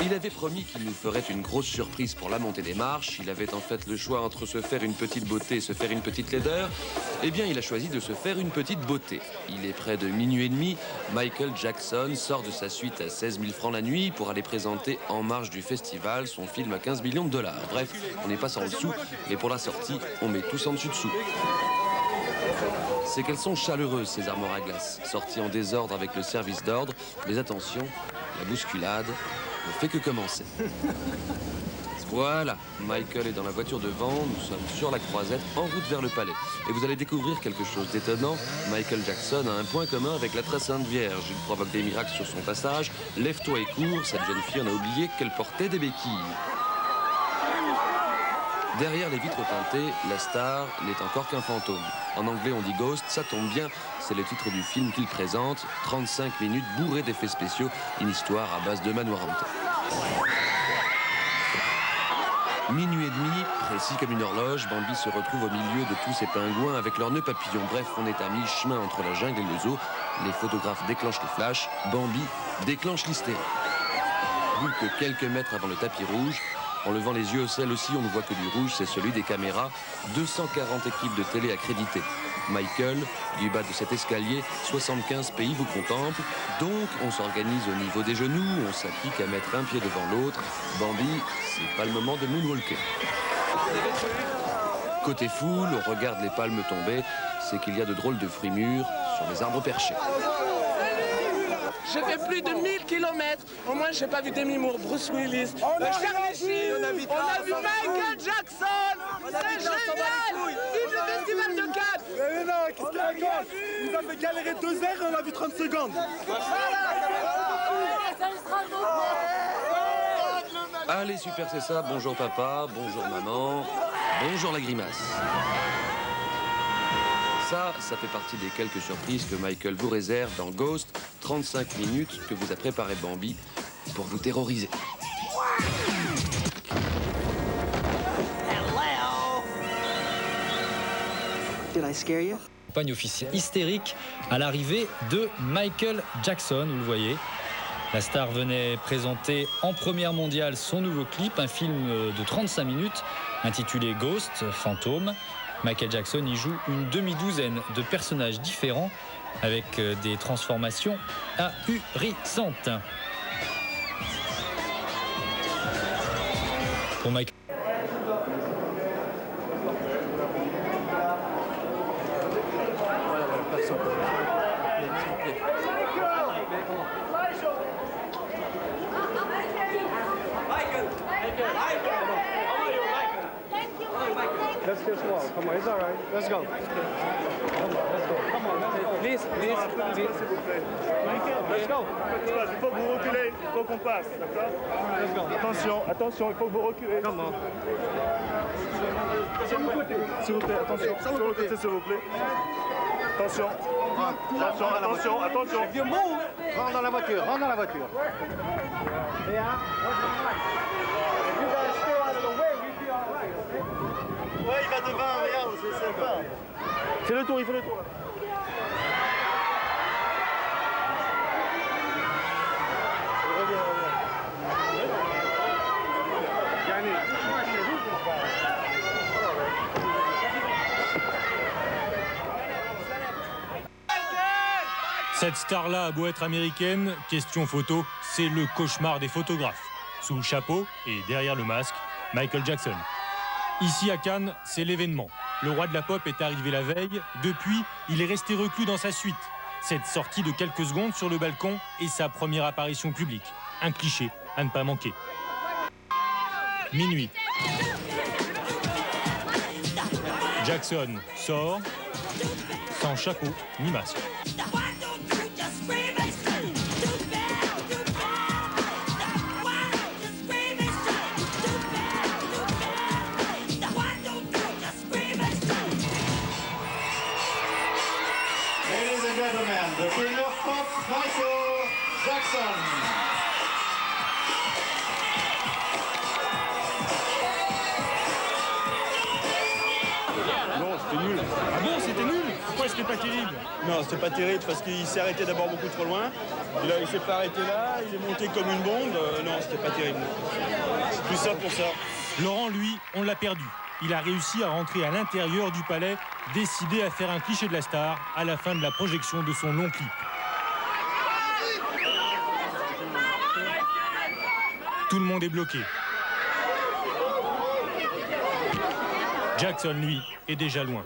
Il avait promis qu'il nous ferait une grosse surprise pour la montée des marches. Il avait en fait le choix entre se faire une petite beauté et se faire une petite laideur. Eh bien, il a choisi de se faire une petite beauté. Il est près de minuit et demi. Michael Jackson sort de sa suite à 16 000 francs la nuit pour aller présenter en marge du festival son film à 15 millions de dollars. Bref, on n'est pas sans le sou, mais pour la sortie, on met tous en dessus dessous. C'est qu'elles sont chaleureuses, ces armoires à glace, sorties en désordre avec le service d'ordre. Mais attention, la bousculade ne fait que commencer. Voilà, Michael est dans la voiture devant, nous sommes sur la croisette, en route vers le palais. Et vous allez découvrir quelque chose d'étonnant. Michael Jackson a un point commun avec la très sainte Vierge. Il provoque des miracles sur son passage. Lève-toi et cours, cette jeune fille en a oublié qu'elle portait des béquilles. Derrière les vitres teintées, la star n'est encore qu'un fantôme. En anglais, on dit Ghost, ça tombe bien, c'est le titre du film qu'il présente. 35 minutes bourrées d'effets spéciaux, une histoire à base de manoir hanté. Minuit et demi, précis comme une horloge, Bambi se retrouve au milieu de tous ces pingouins avec leurs nœuds papillons. Bref, on est à mi-chemin entre la jungle et le zoo. Les photographes déclenchent les flashs, Bambi déclenche l'hystérie. Plus que quelques mètres avant le tapis rouge, en levant les yeux au ciel aussi, on ne voit que du rouge, c'est celui des caméras. 240 équipes de télé accréditées. Michael, du bas de cet escalier, 75 pays vous contemplent. Donc, on s'organise au niveau des genoux, on s'applique à mettre un pied devant l'autre. Bambi, c'est pas le moment de moonwalker. Côté foule, on regarde les palmes tomber. C'est qu'il y a de drôles de fruits mûrs sur les arbres perchés. J'ai fait plus de 1000 km. Au moins, j'ai pas vu Demi Moore, Bruce Willis, Charlie Sheen, on a vu Michael Jackson. C'est génial. Vive le festival de Cannes. Mais non, qu'est-ce qu'il raconte? Il nous a fait galérer 2 heures et on a vu 30 secondes. Allez, super, c'est ça. Bonjour papa, bonjour maman, bonjour la grimace. Ça fait partie des quelques surprises que Michael vous réserve dans Ghost, 35 minutes que vous a préparé Bambi pour vous terroriser. Did I scare you? Campagne officielle hystérique à l'arrivée de Michael Jackson, vous le voyez. La star venait présenter en première mondiale son nouveau clip, un film de 35 minutes intitulé Ghost, Fantôme. Michael Jackson y joue une demi-douzaine de personnages différents avec des transformations ahurissantes. Pour Michael... Let's get small. Come on, it's all right. Let's go. Come on, let's go. Come on, let's go. Please, please. Let's go. Il faut que vous reculez, il faut qu'on passe, d'accord? Let's go. Attention, attention, il faut que vous reculez. Come on. S'il vous plaît, attention. Sur le côté, s'il vous plaît. Attention. Attention, attention, attention. You move. Rentre dans la voiture, rentre dans la voiture. Ouais, il va devant, regarde, c'est sympa. Fais le tour, il fait le tour. Reviens. Cette star-là a beau être américaine, question photo, c'est le cauchemar des photographes. Sous le chapeau et derrière le masque, Michael Jackson. Ici à Cannes, c'est l'événement. Le roi de la pop est arrivé la veille. Depuis, il est resté reclus dans sa suite. Cette sortie de quelques secondes sur le balcon est sa première apparition publique. Un cliché à ne pas manquer. Minuit. Jackson sort sans chapeau ni masque. The king of pop, Michael Jackson. Non, c'était nul. Ah bon, c'était nul? Pourquoi c'était pas terrible? Non, c'était pas terrible parce qu'il s'est arrêté d'abord beaucoup trop loin. Il s'est pas arrêté là, il est monté comme une bombe. Non, c'était pas terrible. Tout ça pour ça. Laurent, lui, on l'a perdu. Il a réussi à rentrer à l'intérieur du palais, décidé à faire un cliché de la star à la fin de la projection de son long clip. Tout le monde est bloqué. Jackson, lui, est déjà loin.